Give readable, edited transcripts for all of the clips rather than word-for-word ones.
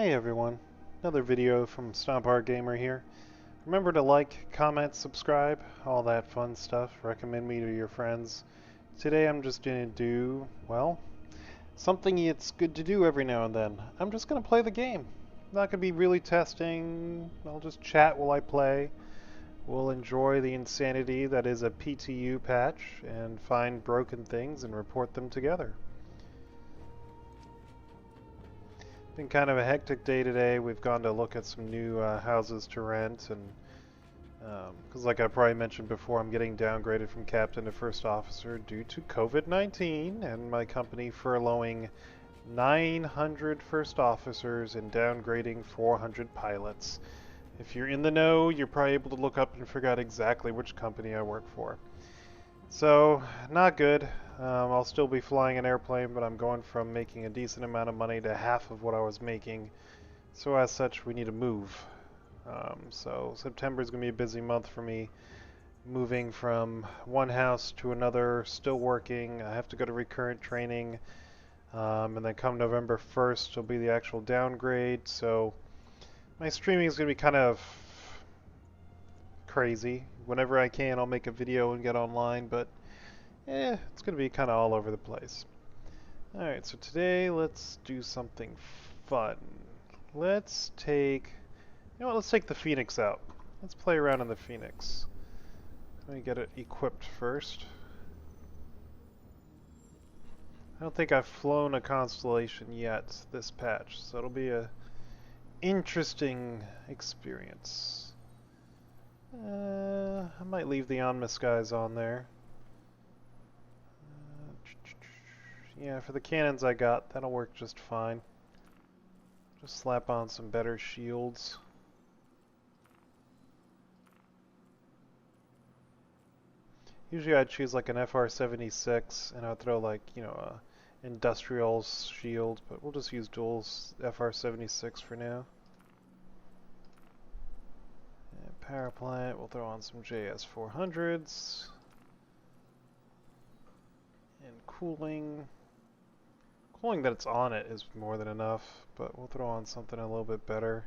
Hey everyone, another video from Stomp Gamer here. Remember to like, comment, subscribe, all that fun stuff. Recommend me to your friends. Today I'm just going to do, well, something it's good to do every now and then. I'm just going to play the game. I'm not going to be really testing. I'll just chat while I play. We'll enjoy the insanity that is a PTU patch and find broken things and report them together. Been kind of a hectic day today. We've gone to look at some new houses to rent, and because like I probably mentioned before, I'm getting downgraded from captain to first officer due to COVID-19 and my company furloughing 900 first officers and downgrading 400 pilots. If you're in the know, you're probably able to look up and figure out exactly which company I work for. So, not good. I'll still be flying an airplane, but I'm going from making a decent amount of money to half of what I was making. So as such, we need to move. So September is going to be a busy month for me. Moving from one house to another, still working. I have to go to recurrent training. And then come November 1st will be the actual downgrade. So my streaming is going to be kind of crazy. Whenever I can, I'll make a video and get online, but it's going to be kind of all over the place. Alright, so today let's do something fun. Let's take the Phoenix out. Let's play around in the Phoenix. Let me get it equipped first. I don't think I've flown a Constellation yet this patch, so it'll be a interesting experience. I might leave the Onmus guys on there. Yeah, for the cannons I got, that'll work just fine. Just slap on some better shields. Usually I'd choose like an FR-76 and I'd throw like, a industrial shield, but we'll just use dual FR-76 for now. And power plant, we'll throw on some JS-400s. And cooling. Cooling that it's on it is more than enough, but we'll throw on something a little bit better.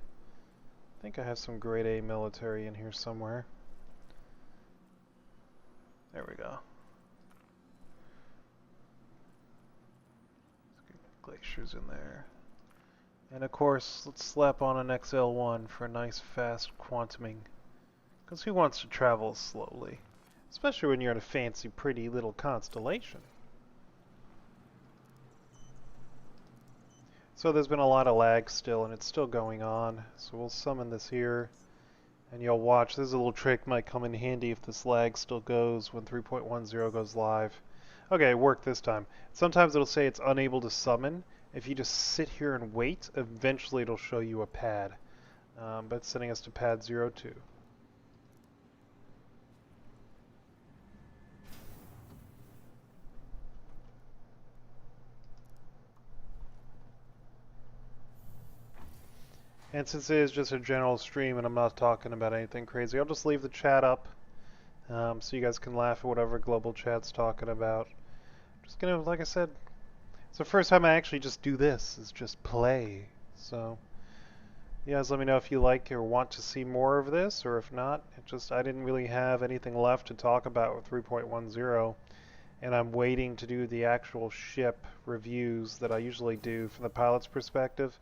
I think I have some grade A military in here somewhere. There we go. Let's get glaciers in there. And of course, let's slap on an XL1 for a nice fast quantuming. Because who wants to travel slowly? Especially when you're in a fancy, pretty little constellation. So there's been a lot of lag still, and it's still going on. So we'll summon this here, and you'll watch. This is a little trick, might come in handy if this lag still goes when 3.10 goes live. Okay, it worked this time. Sometimes it'll say it's unable to summon. If you just sit here and wait, eventually it'll show you a pad. But it's sending us to pad 02. And since it is just a general stream and I'm not talking about anything crazy, I'll just leave the chat up so you guys can laugh at whatever global chat's talking about. I'm just gonna, like I said, it's the first time I actually just do this, is just play. So, you guys let me know if you like or want to see more of this, or if not, I didn't really have anything left to talk about with 3.10, and I'm waiting to do the actual ship reviews that I usually do from the pilot's perspective.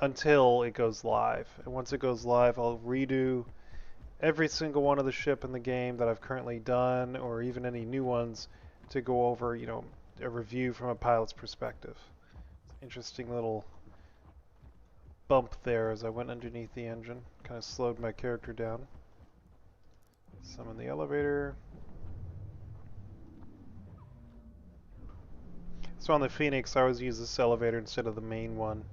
Until it goes live. And once it goes live, I'll redo every single one of the ship in the game that I've currently done, or even any new ones, to go over, a review from a pilot's perspective. Interesting little bump there as I went underneath the engine. Kind of slowed my character down. Summon the elevator. So on the Phoenix, I always use this elevator instead of the main one.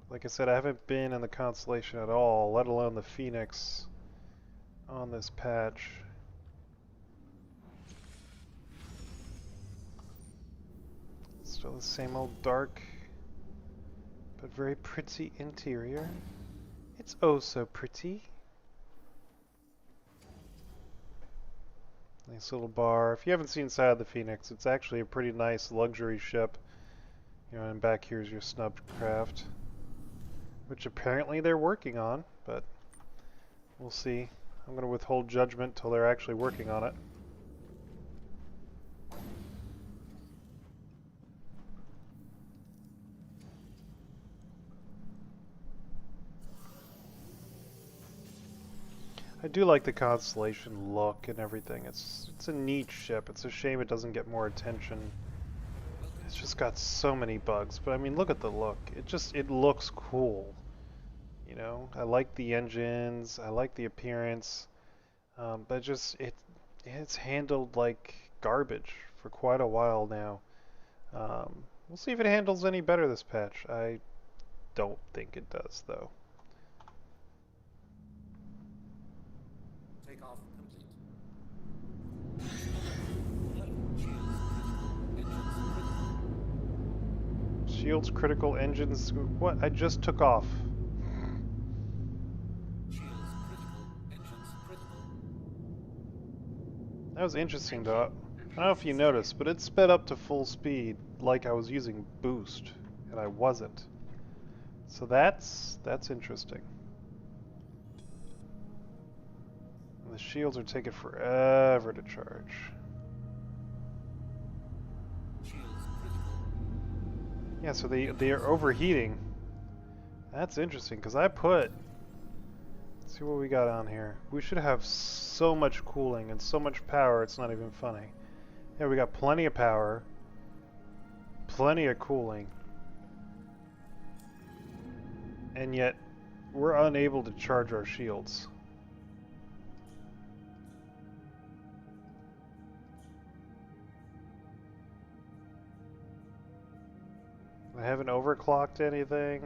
Like I said, I haven't been in the Constellation at all, let alone the Phoenix on this patch. Still the same old dark, but very pretty interior. It's oh so pretty. Nice little bar. If you haven't seen inside of the Phoenix, it's actually a pretty nice luxury ship. You know, and back here's your snubbed craft, which apparently they're working on, but we'll see. I'm going to withhold judgment till they're actually working on it. I do like the Constellation look and everything. It's a neat ship. It's a shame it doesn't get more attention. It's just got so many bugs, but I mean, look at the look. It looks cool. You know, I like the engines, I like the appearance, but it's handled like garbage for quite a while now. We'll see if it handles any better this patch. I don't think it does, though. Takeoff complete. Shields critical, engines. What? I just took off. That was interesting, though. I don't know if you noticed, but it sped up to full speed like I was using boost, and I wasn't. So that's interesting. And the shields are taking forever to charge. Yeah, so they are overheating. That's interesting, because let's see what we got on here. We should have so much cooling and so much power, it's not even funny. Yeah, we got plenty of power, plenty of cooling, and yet we're unable to charge our shields. I haven't overclocked anything.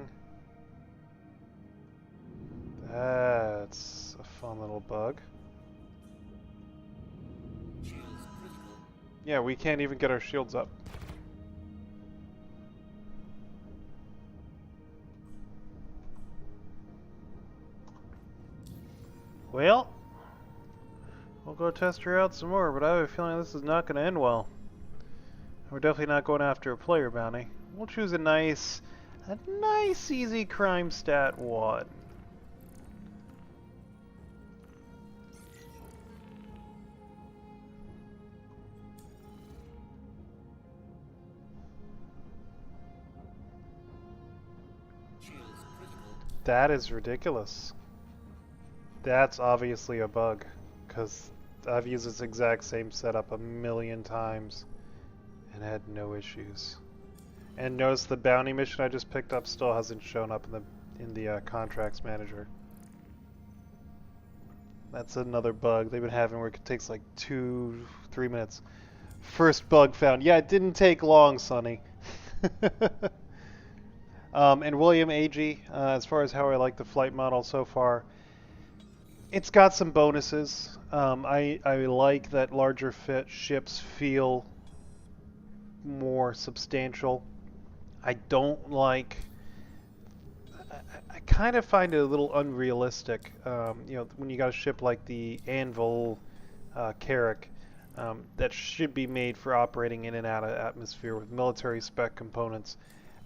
That's a fun little bug. Yeah, we can't even get our shields up. Well, we'll go test her out some more, but I have a feeling this is not going to end well. We're definitely not going after a player bounty. We'll choose a nice easy crime stat 1. That is ridiculous. That's obviously a bug, because I've used this exact same setup a million times and had no issues. And notice the bounty mission I just picked up still hasn't shown up in the contracts manager. That's another bug they've been having where it takes like 2-3 minutes. First bug found. Yeah, it didn't take long, Sonny. And William Agee, as far as how I like the flight model so far, it's got some bonuses. I like that larger ships feel more substantial. I don't like. I kind of find it a little unrealistic. You know, when you got a ship like the Anvil Carrack that should be made for operating in and out of atmosphere with military spec components,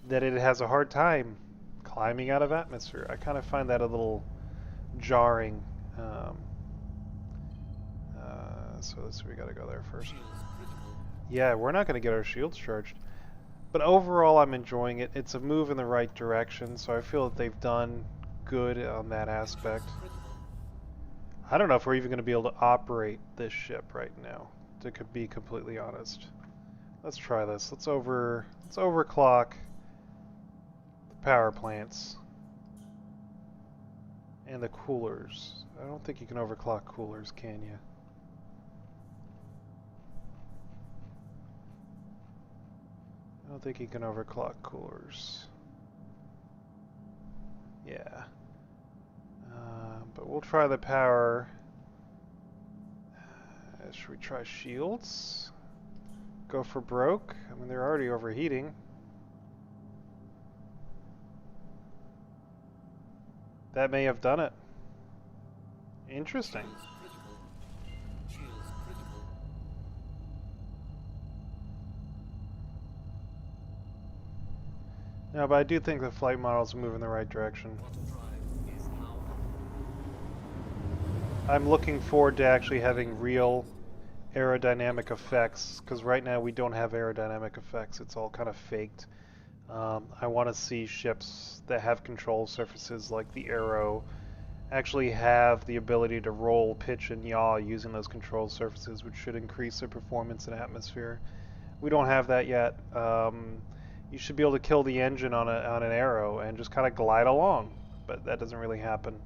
that it has a hard time climbing out of atmosphere. I kind of find that a little jarring. So we got to go there first. Yeah, we're not going to get our shields charged. But overall, I'm enjoying it. It's a move in the right direction, so I feel that they've done good on that aspect. I don't know if we're even going to be able to operate this ship right now, to be completely honest. Let's try this. Let's overclock the power plants and the coolers. I don't think you can overclock coolers, can you? I don't think you can overclock coolers. Yeah. But we'll try the power. Should we try shields? Go for broke? I mean, they're already overheating. That may have done it. Interesting. No, but I do think the flight models move in the right direction. I'm looking forward to actually having real aerodynamic effects, because right now we don't have aerodynamic effects. It's all kind of faked. I want to see ships that have control surfaces like the Arrow actually have the ability to roll, pitch, and yaw using those control surfaces, which should increase their performance in atmosphere. We don't have that yet. You should be able to kill the engine on an Arrow and just kind of glide along, but that doesn't really happen.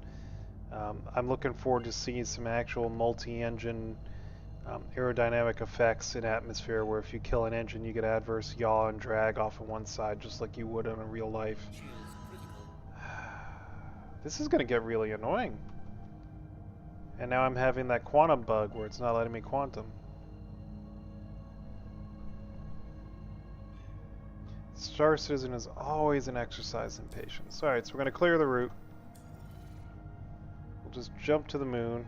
I'm looking forward to seeing some actual multi-engine aerodynamic effects in atmosphere where if you kill an engine you get adverse yaw and drag off of one side just like you would in a real life. This is going to get really annoying. And now I'm having that quantum bug where it's not letting me quantum. Star Citizen is always an exercise in patience. Alright, so we're going to clear the route. We'll just jump to the moon.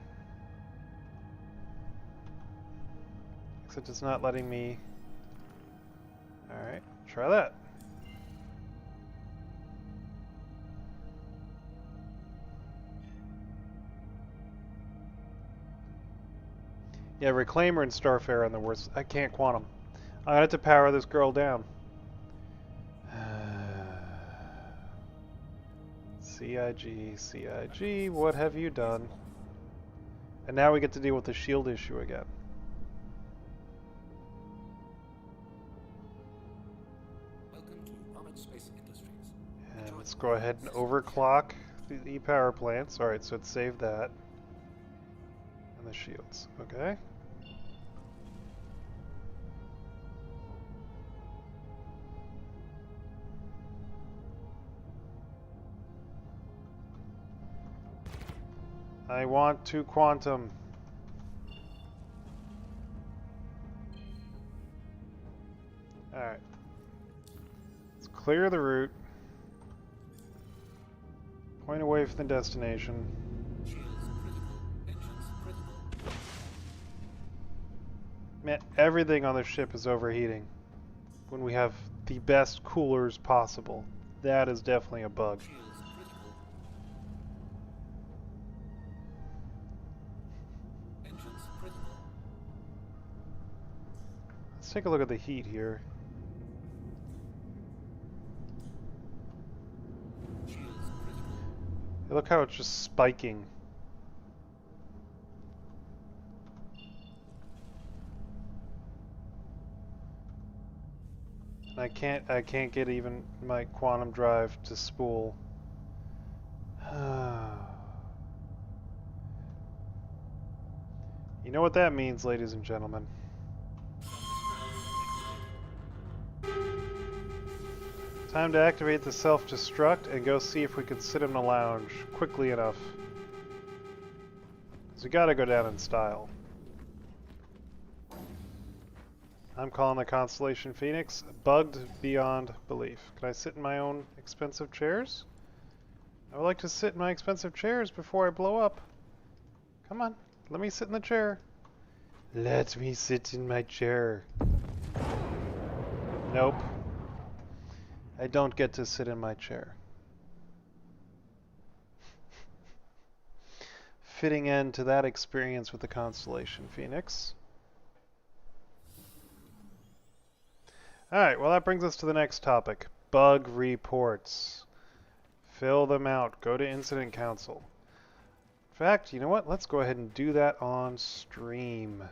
Except it's not letting me. Alright, try that. Yeah, Reclaimer and Starfarer are the worst. I can't quantum. I have to power this girl down. CIG, what have you done? And now we get to deal with the shield issue again. And let's go ahead and overclock the e-power plants. Alright, so it saved that. And the shields, okay. I want to quantum. Alright. Let's clear the route. Point away from the destination. Man, everything on the ship is overheating when we have the best coolers possible. That is definitely a bug. Let's take a look at the heat here. Look how it's just spiking. I can't get even my quantum drive to spool. You know what that means, ladies and gentlemen. Time to activate the self-destruct and go see if we can sit in the lounge quickly enough. Because we gotta go down in style. I'm calling the Constellation Phoenix bugged beyond belief. Can I sit in my own expensive chairs? I would like to sit in my expensive chairs before I blow up. Come on, let me sit in the chair. Let me sit in my chair. Nope. I don't get to sit in my chair. Fitting end to that experience with the Constellation Phoenix. Alright, well that brings us to the next topic. Bug reports. Fill them out. Go to Incident Council. In fact, you know what? Let's go ahead and do that on stream.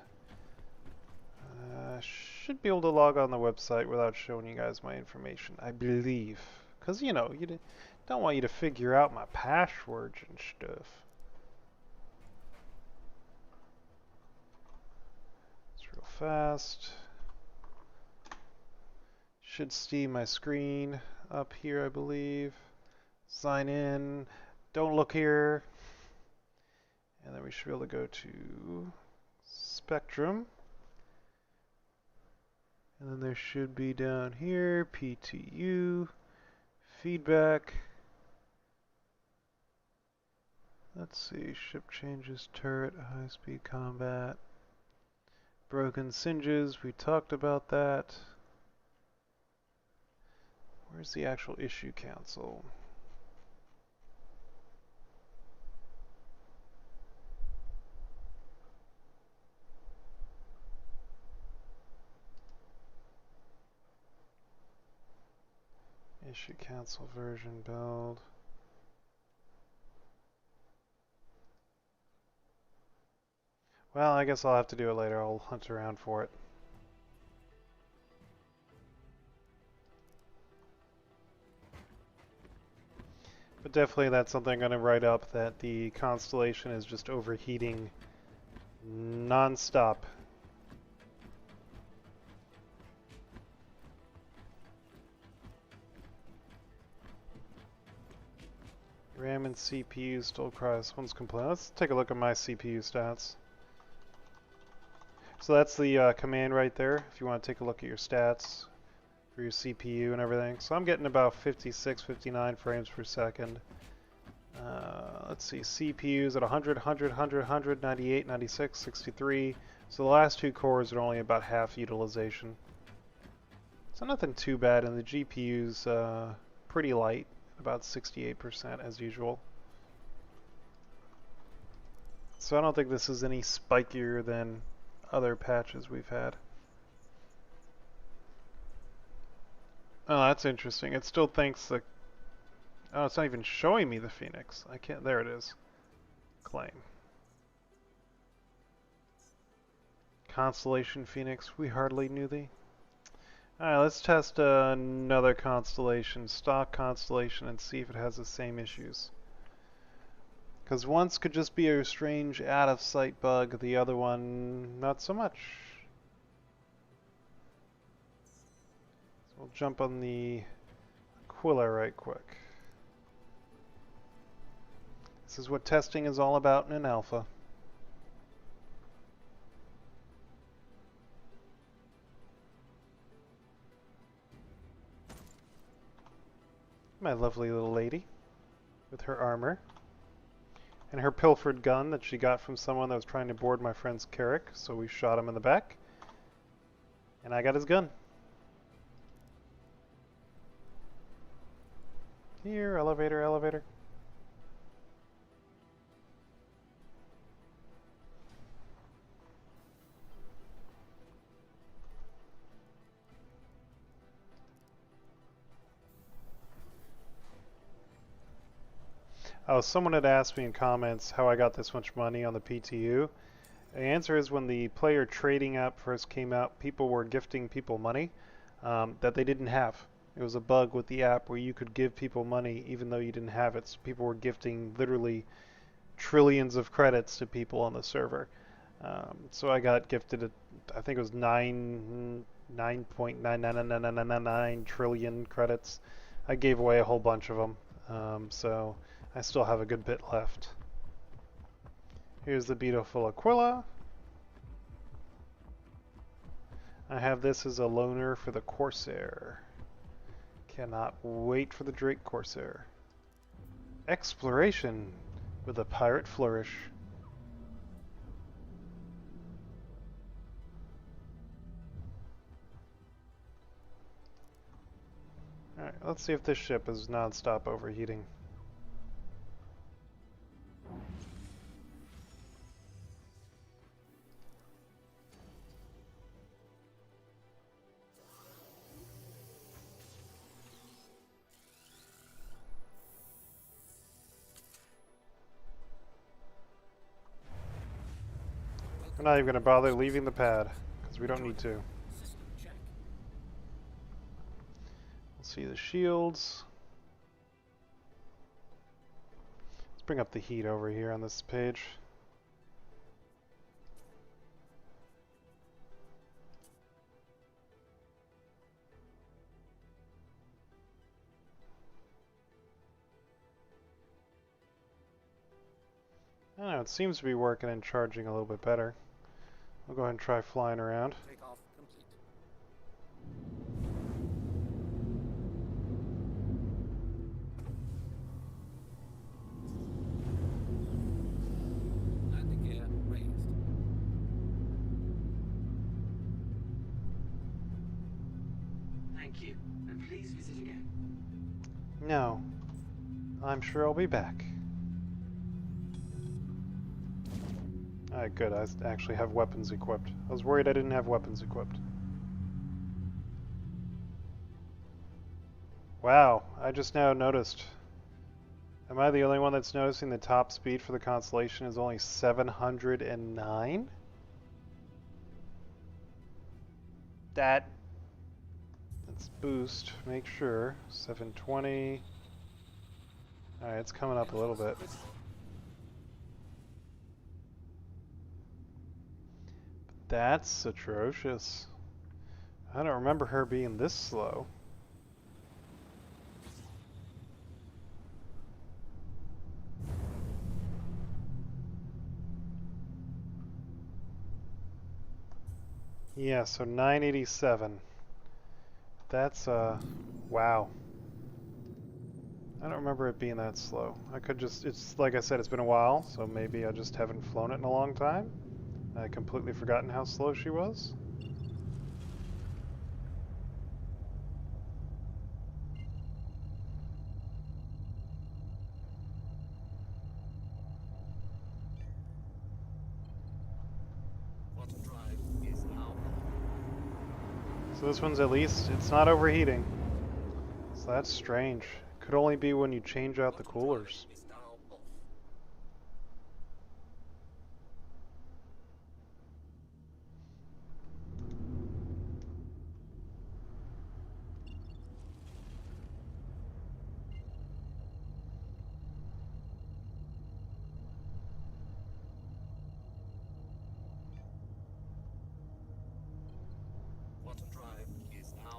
Should be able to log on the website without showing you guys my information, I believe. Because, you know, you don't want you to figure out my passwords and stuff. It's real fast. Should see my screen up here, I believe. Sign in. Don't look here. And then we should be able to go to Spectrum. And then there should be down here, Ptu Feedback. Let's see, ship changes, turret, high-speed combat. Broken singes, we talked about that. Where's the actual issue council? Issue council version build. Well, I guess I'll have to do it later. I'll hunt around for it. But definitely that's something I'm going to write up, that the constellation is just overheating non-stop. RAM and CPU still cry. This one's complaining. Let's take a look at my CPU stats. So that's the command right there, if you want to take a look at your stats for your CPU and everything. So I'm getting about 56, 59 frames per second. Let's see, CPU's at 100, 100, 100, 100, 98, 96, 63. So the last two cores are only about half utilization. So nothing too bad, and the GPU's pretty light, about 68% as usual. So I don't think this is any spikier than other patches we've had. Oh, that's interesting. It still thinks the... Oh, it's not even showing me the Phoenix. I can't... There it is. Claim. Constellation Phoenix, we hardly knew thee. Alright, let's test another constellation, stock constellation, and see if it has the same issues. Because once could just be a strange out-of-sight bug, the other one not so much. So we'll jump on the Aquila right quick. This is what testing is all about in an alpha. My lovely little lady with her armor and her pilfered gun that she got from someone that was trying to board my friend's Carrick, so we shot him in the back and I got his gun. Here, elevator, elevator. Oh, someone had asked me in comments how I got this much money on the PTU. The answer is when the player trading app first came out, people were gifting people money that they didn't have. It was a bug with the app where you could give people money even though you didn't have it. So people were gifting literally trillions of credits to people on the server. So I got gifted, I think it was 9.99999 trillion credits. I gave away a whole bunch of them. So I still have a good bit left. Here's the beautiful Aquila. I have this as a loaner for the Corsair. Cannot wait for the Drake Corsair. Exploration with a pirate flourish. Alright, let's see if this ship is non-stop overheating. We're not even going to bother leaving the pad, because we don't need to. Let's see the shields. Let's bring up the heat over here on this page. I don't know, it seems to be working and charging a little bit better. I'll go ahead and try flying around. Takeoff complete. Landing gear raised. Thank you, and please visit again. No. I'm sure I'll be back. Alright, good. I actually have weapons equipped. I was worried I didn't have weapons equipped. Wow, I just now noticed. Am I the only one that's noticing the top speed for the Constellation is only 709? Let's boost, make sure. 720. Alright, it's coming up a little bit. That's atrocious. I don't remember her being this slow. Yeah, so 987. That's, wow. I don't remember it being that slow. I could just, it's like I said, it's been a while, so maybe I just haven't flown it in a long time. I completely forgotten how slow she was. So this one's at least, it's not overheating. So that's strange. Could only be when you change out the coolers.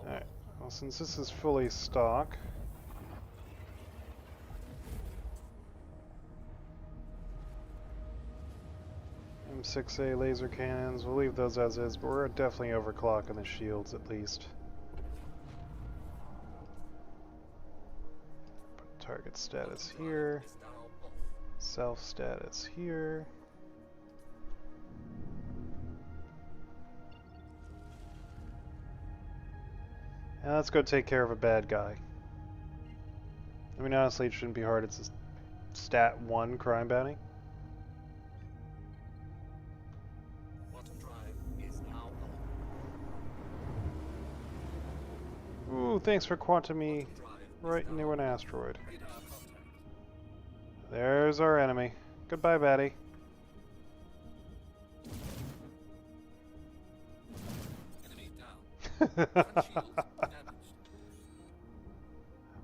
Alright, well since this is fully stock, M6A laser cannons, we'll leave those as is, but we're definitely overclocking the shields at least. Put target status here, self status here. And let's go take care of a bad guy. I mean, honestly, it shouldn't be hard. It's a stat 1 crime bounty. Ooh, thanks for quantum me right into an asteroid. There's our enemy. Goodbye, baddie.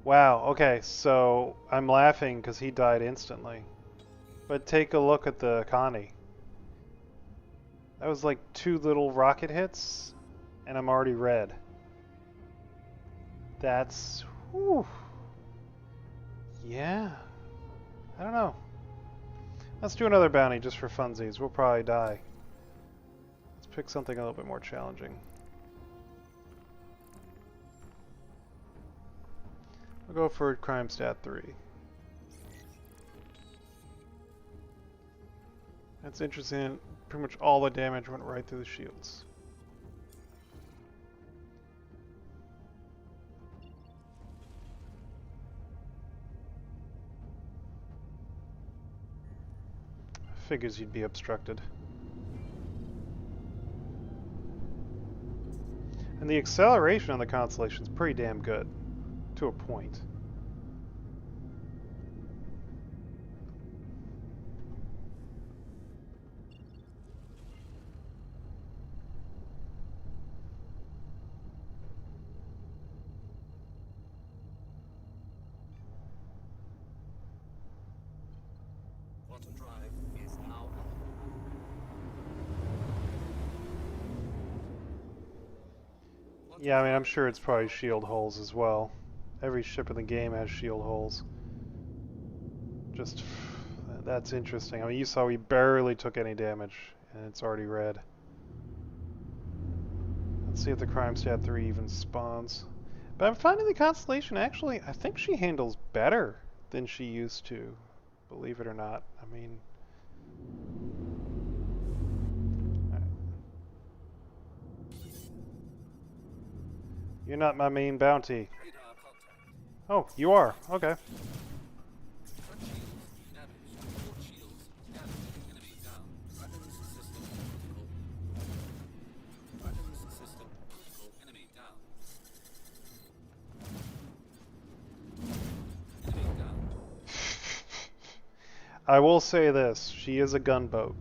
Wow, okay, so I'm laughing because he died instantly. But take a look at the Connie. That was like 2 little rocket hits, and I'm already red. That's... whew. Yeah. I don't know. Let's do another bounty just for funsies. We'll probably die. Let's pick something a little bit more challenging. We'll go for crime stat 3. That's interesting. Pretty much all the damage went right through the shields. Figures you'd be obstructed. And the acceleration on the Constellation is pretty damn good. To a point. Yeah, I mean, I'm sure it's probably shield holes as well. Every ship in the game has shield holes. Just, that's interesting. I mean, you saw we barely took any damage, and it's already red. Let's see if the crime stat 3 even spawns. But I'm finding the Constellation, actually, I think she handles better than she used to. Believe it or not. I mean... You're not my main bounty. Oh, you are. Okay. Front shields damaged. Port shields damaged. Enemy down. Weapons system critical. Weapons system critical. Enemy down. Enemy down. I will say this, she is a gunboat.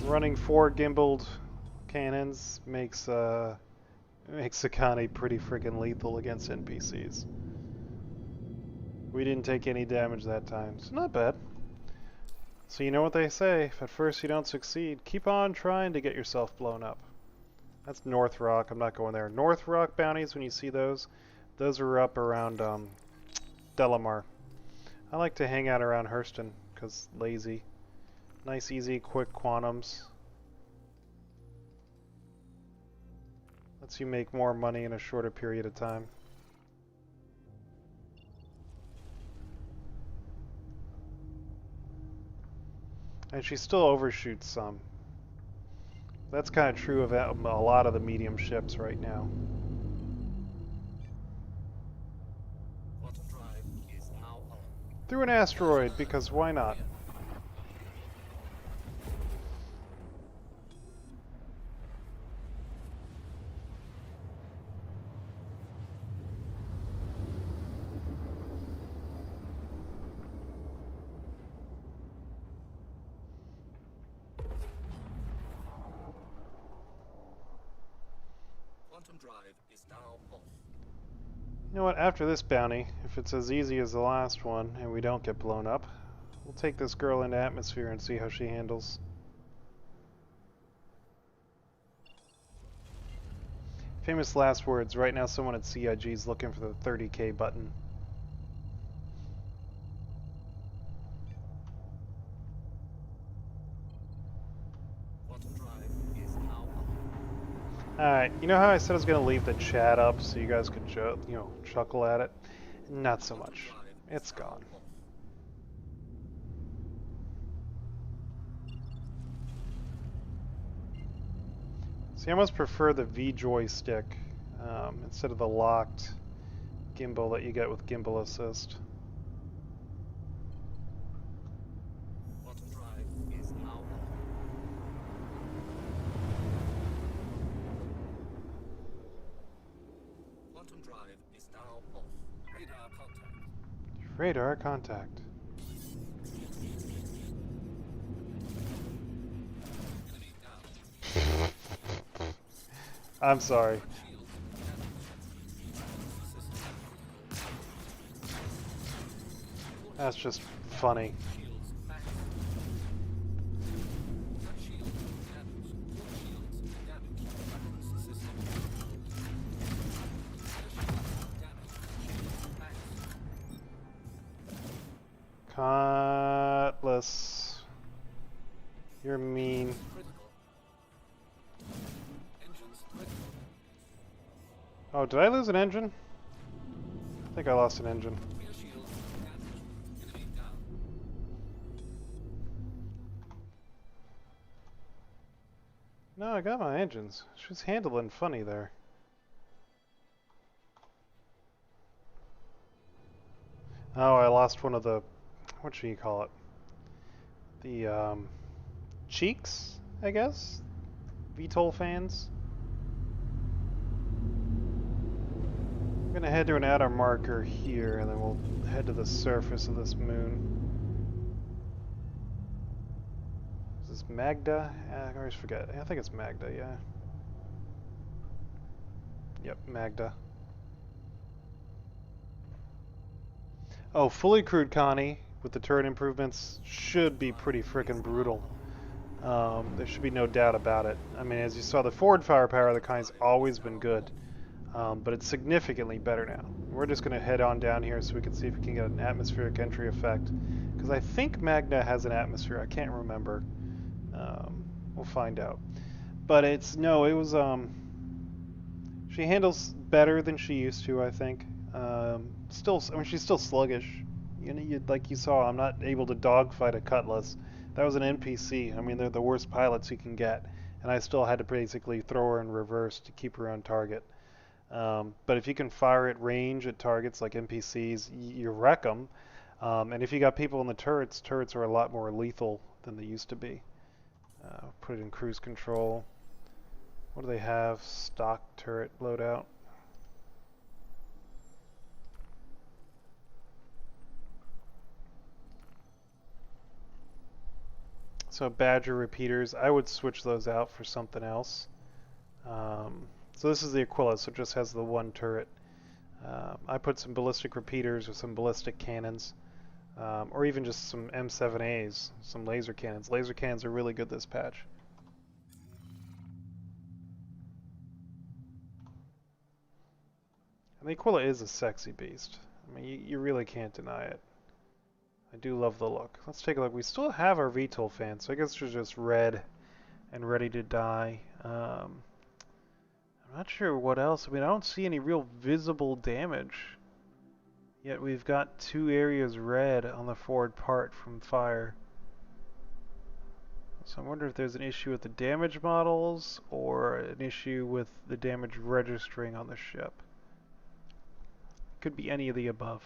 Running 4 gimbaled cannons makes Akane pretty freaking lethal against NPCs. We didn't take any damage that time, so not bad. So you know what they say, if at first you don't succeed, keep on trying to get yourself blown up. That's North Rock, I'm not going there. North Rock bounties, when you see those are up around Delamar. I like to hang out around Hurston, because lazy. Nice, easy, quick quantums. Lets you make more money in a shorter period of time. And she still overshoots some. That's kind of true of a lot of the medium ships right now. Quantum drive is now on. Through an asteroid, because why not? Quantum drive is now off. You know what, after this bounty, if it's as easy as the last one and we don't get blown up, we'll take this girl into atmosphere and see how she handles. Famous last words, right now someone at CIG is looking for the 30k button. Quantum drive is now on. Alright, you know how I said I was going to leave the chat up so you guys could chuckle at it? Not so much. It's gone. See, I almost prefer the V joystick instead of the locked gimbal that you get with gimbal assist. Quantum drive is now on. Quantum drive is now off. Radar contact. Radar contact. Enemy down. I'm sorry. Front shield damaged. Weapons system critical. That's just funny. Shields back. Front shield damaged. Port shields damaged. Weapons system critical. Cutlass. You're mean. Critical. Engines critical. Oh, did I lose an engine? I think I lost an engine. Rear shields damaged. Enemy down. No, I got my engines. She's handling funny there. Oh, I lost one of the, what should you call it? The, cheeks, I guess? VTOL fans? I'm gonna head to an outer marker here, and then we'll head to the surface of this moon. Is this Magda? I always forget. I think it's Magda, yeah. Yep, Magda. Oh, fully crewed Connie with the turret improvements should be pretty frickin' brutal. There should be no doubt about it. I mean, as you saw, the forward firepower of the Connie's always been good, but it's significantly better now. We're just going to head on down here so we can see if we can get an atmospheric entry effect, because I think Magna has an atmosphere. I can't remember. We'll find out. But it's no, it was she handles better than she used to, I think. Still, I mean, she's still sluggish. You know, like you saw, I'm not able to dogfight a Cutlass. That was an NPC. I mean, they're the worst pilots you can get. and I still had to basically throw her in reverse to keep her on target. But if you can fire at range at targets like NPCs, you wreck them. And if you got people in the turrets, turrets are a lot more lethal than they used to be. Put it in cruise control. What do they have? Stock turret loadout. So Badger repeaters, I would switch those out for something else. So this is the Aquila, so it just has the one turret. I put some ballistic repeaters or some ballistic cannons, or even just some M7As, some laser cannons. Laser cannons are really good this patch. And the Aquila is a sexy beast. I mean, you really can't deny it. I do love the look. Let's take a look. We still have our VTOL fan, so I guess they're just red and ready to die. I'm not sure what else. I mean, I don't see any real visible damage. Yet we've got 2 areas red on the forward part from fire. So I wonder if there's an issue with the damage models or an issue with the damage registering on the ship. Could be any of the above.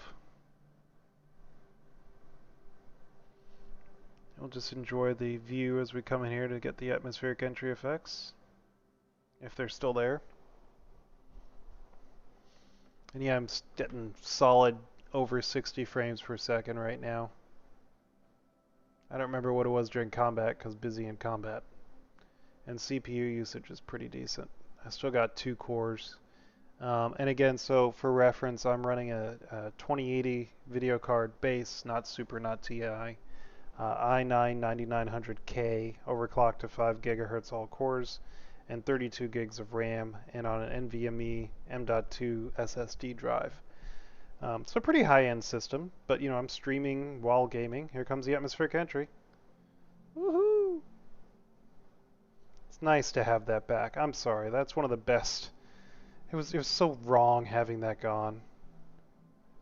We'll just enjoy the view as we come in here to get the atmospheric entry effects, if they're still there. And yeah, I'm getting solid over 60 frames per second right now. I don't remember what it was during combat because busy in combat. And CPU usage is pretty decent. I still got 2 cores. And again, so for reference, I'm running a 2080 video card base, not Super, not TI. i9-9900K overclocked to 5 gigahertz all cores and 32 gigs of RAM and on an NVMe M.2 SSD drive. So pretty high-end system, but you know, I'm streaming while gaming. Here comes the atmospheric entry. Woohoo! It's nice to have that back. I'm sorry, that's one of the best. It was so wrong having that gone.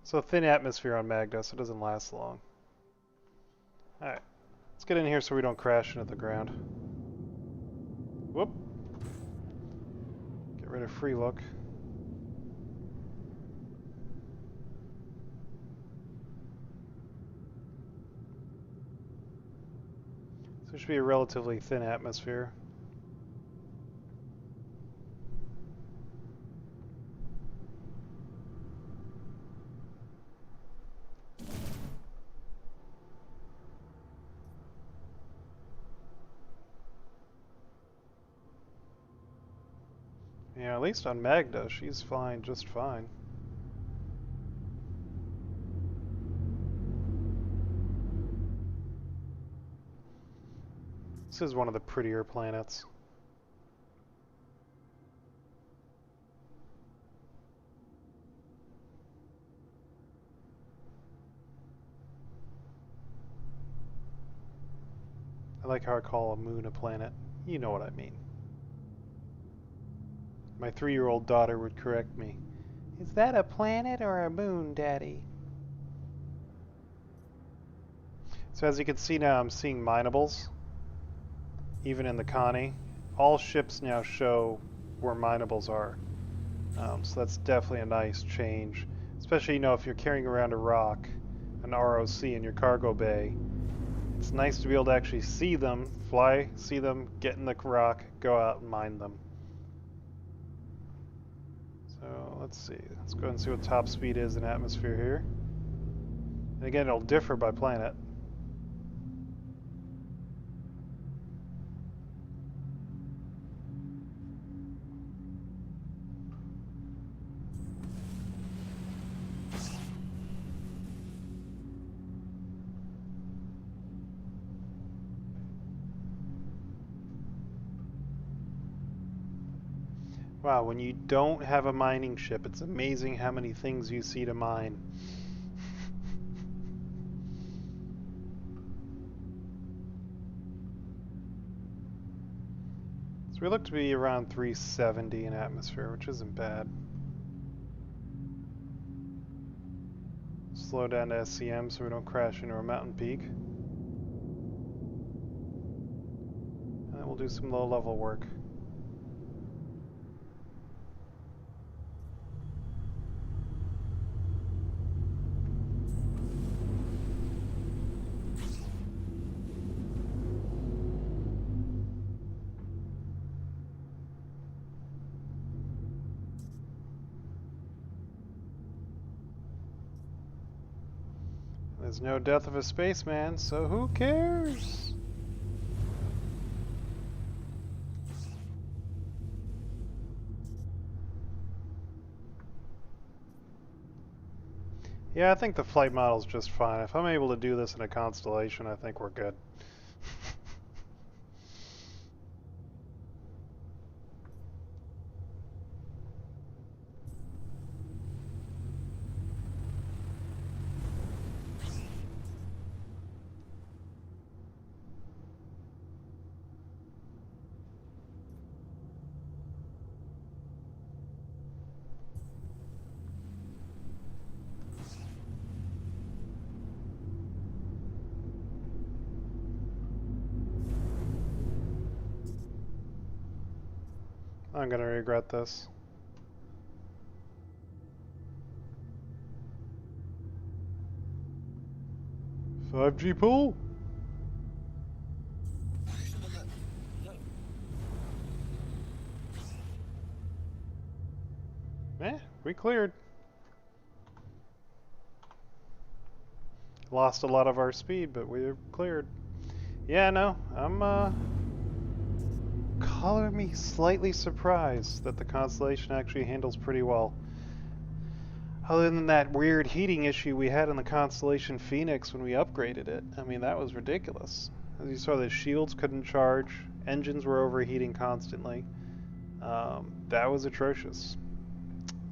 So thin atmosphere on Magda, so it doesn't last long. Alright, let's get in here so we don't crash into the ground. Whoop. Get rid of free look. So it should be a relatively thin atmosphere. Yeah, at least on Magda, she's fine, just fine. This is one of the prettier planets. I like how I call a moon a planet. You know what I mean. My 3-year-old daughter would correct me. Is that a planet or a moon, Daddy? So as you can see now, I'm seeing minables. Even in the Connie. All ships now show where minables are. So that's definitely a nice change. Especially, you know, if you're carrying around a rock, an ROC in your cargo bay. It's nice to be able to actually see them, fly, see them, get in the rock, go out and mine them. So let's see. Let's go ahead and see what top speed is in atmosphere here. And again, it'll differ by planet. Wow, when you don't have a mining ship, it's amazing how many things you see to mine. So we look to be around 370 in atmosphere, which isn't bad. Slow down to SCM so we don't crash into a mountain peak. And then we'll we'll do some low-level work. There's no death of a spaceman, so who cares? Yeah, I think the flight model's just fine. If I'm able to do this in a constellation, I think we're good. I'm gonna regret this. "5G pool?" We cleared. Lost a lot of our speed, but we're cleared. Yeah, no, I'm color me slightly surprised that the Constellation actually handles pretty well. Other than that weird heating issue we had in the Constellation Phoenix when we upgraded it. I mean, that was ridiculous. As you saw, the shields couldn't charge, engines were overheating constantly. That was atrocious.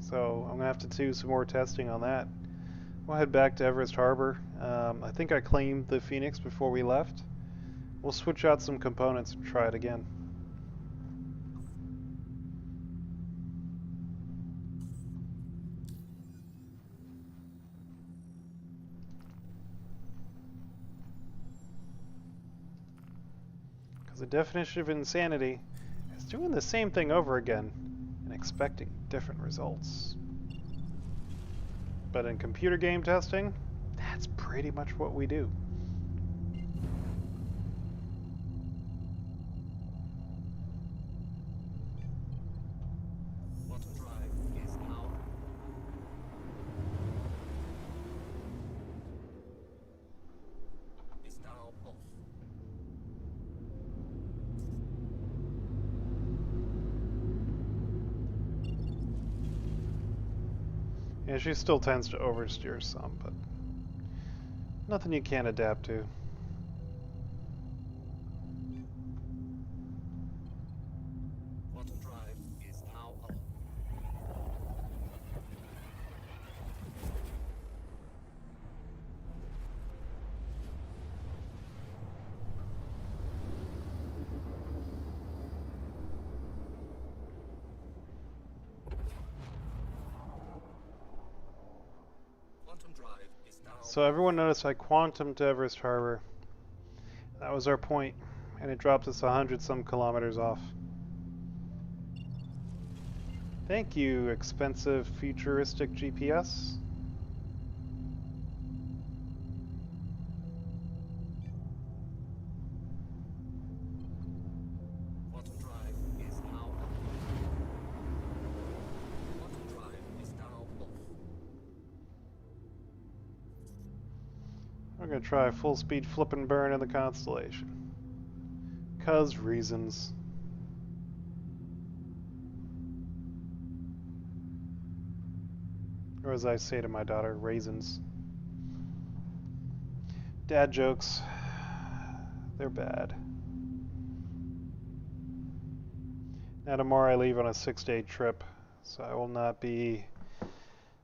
So I'm gonna have to do some more testing on that. We'll head back to Everest Harbor. I think I claimed the Phoenix before we left. We'll switch out some components and try it again. Because the definition of insanity is doing the same thing over again and expecting different results. But in computer game testing, that's pretty much what we do. Yeah, she still tends to oversteer some, but nothing you can't adapt to. Quantum drive is now on. Quantum drive is now. So everyone noticed I quantumed to Everest Harbor. That was our point, and it dropped us 100-some kilometers off. Thank you, expensive futuristic GPS. Quantum drive is now on. Quantum drive is now off. We're gonna try a full speed flip and burn in the Constellation. 'Cause reasons. Or as I say to my daughter, raisins. Dad jokes, they're bad. Now tomorrow I leave on a 6-day trip, so I will not be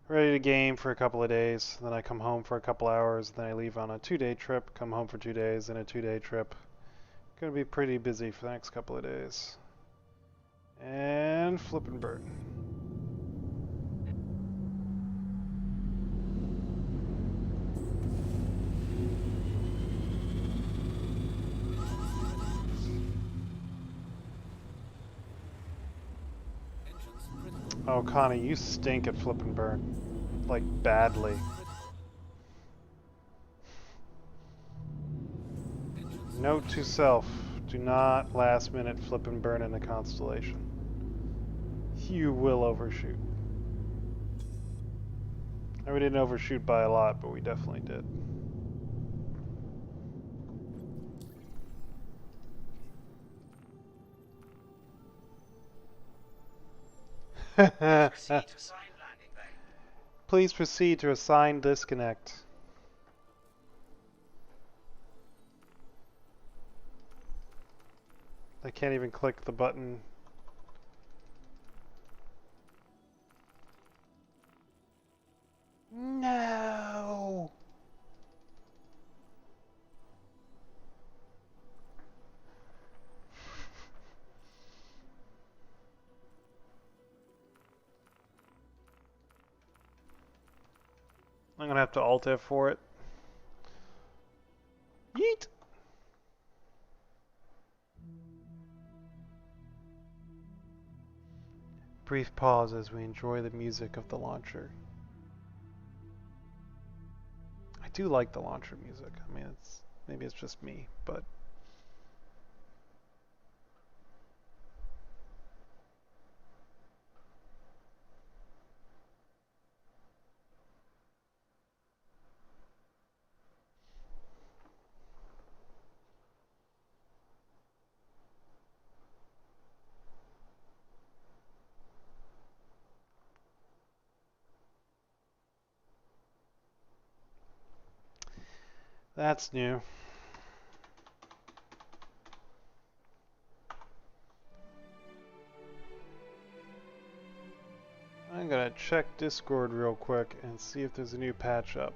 ready to game for a couple of days. Then I come home for a couple hours, then I leave on a 2-day trip, come home for 2 days, then a 2-day trip. Gonna be pretty busy for the next couple of days. And flip and burn. Oh, Connie, you stink at flip and burn. Like, badly. Note to self, do not last minute flip and burn in a constellation. You will overshoot. And we didn't overshoot by a lot, but we definitely did. Please proceed to assign disconnect. I can't even click the button. No! I'm gonna have to Alt F for it. Yeet! Brief pause as we enjoy the music of the launcher. I do like the launcher music. I mean, maybe it's just me, but that's new. I'm gonna check Discord real quick and see if there's a new patch up.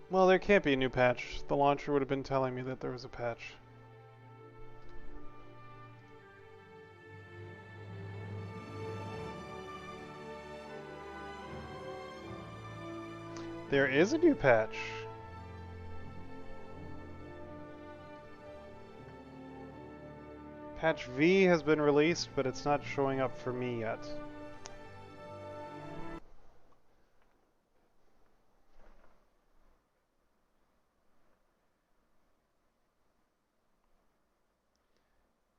Well, there can't be a new patch. The launcher would have been telling me that there was a patch. There is a new patch. Patch V has been released, but it's not showing up for me yet.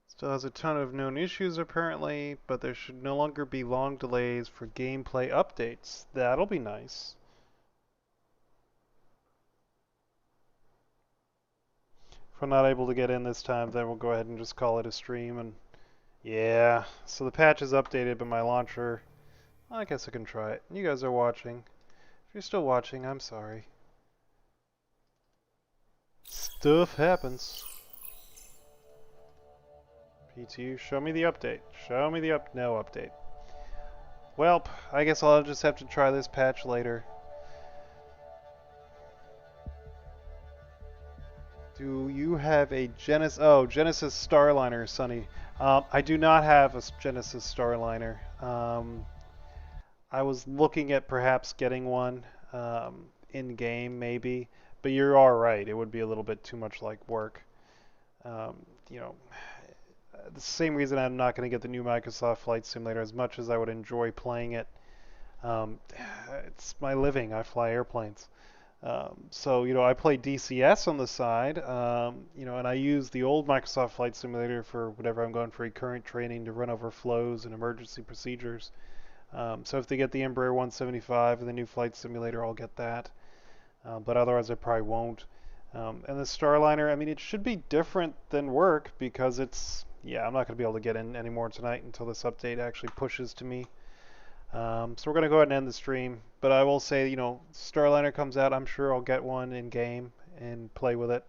Still has a ton of known issues apparently, but there should no longer be long delays for gameplay updates. That'll be nice. If we're not able to get in this time, then we'll go ahead and just call it a stream. And yeah, so the patch is updated, but my launcher, I guess I can try it. You guys are watching. If you're still watching, I'm sorry. Stuff happens. P2, show me the update. Show me the no update. Well, I guess I'll just have to try this patch later. Do you have a Genesis? Oh, Genesis Starliner, Sonny. I do not have a Genesis Starliner. I was looking at perhaps getting one in game, maybe. But you are right. It would be a little bit too much like work. You know, the same reason I'm not going to get the new Microsoft Flight Simulator as much as I would enjoy playing it. It's my living. I fly airplanes. So, you know, I play DCS on the side, you know, and I use the old Microsoft Flight Simulator for whatever I'm going for recurrent training to run over flows and emergency procedures. So if they get the Embraer 175 and the new Flight Simulator, I'll get that. But otherwise I probably won't. And the Starliner, I mean, it should be different than work because it's, yeah, I'm not going to be able to get in anymore tonight until this update actually pushes to me. So we're going to go ahead and end the stream. But I will say, you know, Starliner comes out, I'm sure I'll get one in game and play with it.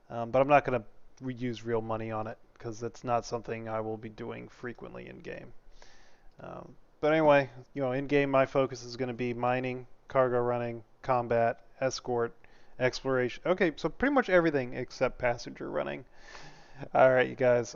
But I'm not going to use real money on it because that's not something I will be doing frequently in game. But anyway, you know, in game my focus is going to be mining, cargo running, combat, escort, exploration. Okay, so pretty much everything except passenger running. All right, you guys.